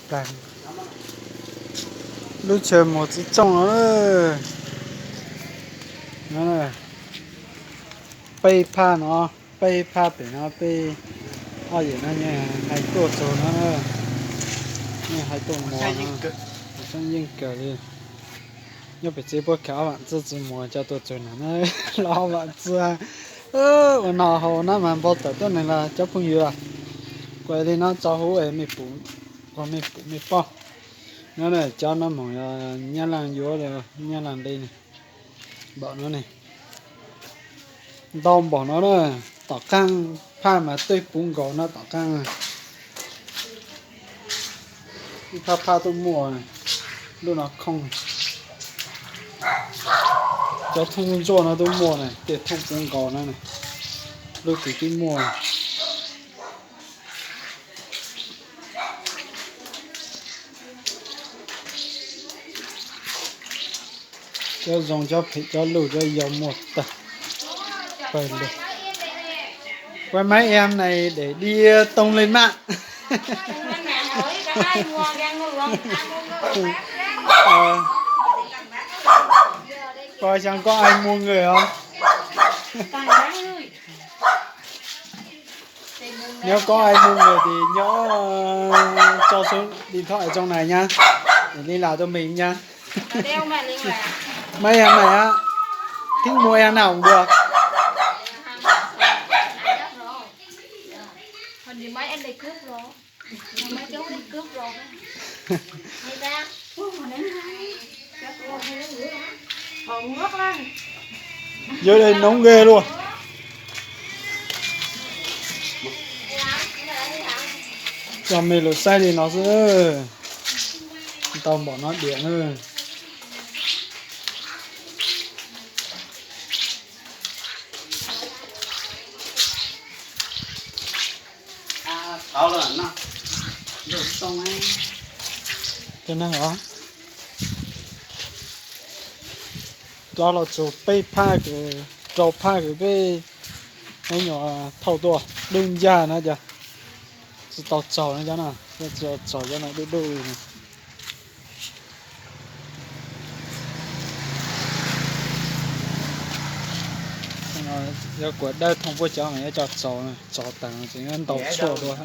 Đây. Lúc chờ một chỉ trong nó nữa. Nó này. Bay pha nó, bay pha để nó bay. Ở vậy nó nha, hai tổ số nó nữa. Nha hai tổ mò nó. Sang yên cờ đi. Nhưng phải chế bố kéo bạn tự mò cho tổ số nó lo bạn chưa. Ở nào hồ nó mà bao tờ này là cháu không hiểu à. Quay đi nó cho hú em mì phụ. Còn mì po. Nó này cho nó mỏng nha làng vô rồi nha làng đây này bỏ nó này đom bỏ nó đó tỏ căng pha mà tôi bún gò nó tỏ căng pha tôi mua này lúc nào không cho thông cho nó tôi mua này để thông bún gò nó này lúc thì tôi mua này. Cho dùng cho phải cho lù cho dầu một tờ phải được quay máy em này để đi tông lên mạng coi chẳng có ai mua người không nếu có ai mua người thì nhớ cho số điện thoại ở trong này nha để liên lạc cho mình nha. Mấy em này á thích mua em nào cũng được. Hình như mấy em đi cướp rồi. Mấy chú đi cướp rồi. Hay ra. Còn ngất lên. Dưới đây nóng ghê luôn. Cho mình lột xay thì nó sẽ tao bỏ nó điện thôi. Tao là nó được xong ấy Cho nên hả đó là chỗ bay pha cái chỗ pha cái bay nó nhỏ thâu to đun ra nó chưa chỉ tao chảo nó cho nào chảo cho nó đu đu này giờ của đây thông qua chảo này cho chảo này chảo tàng chỉ ăn tàu chua thôi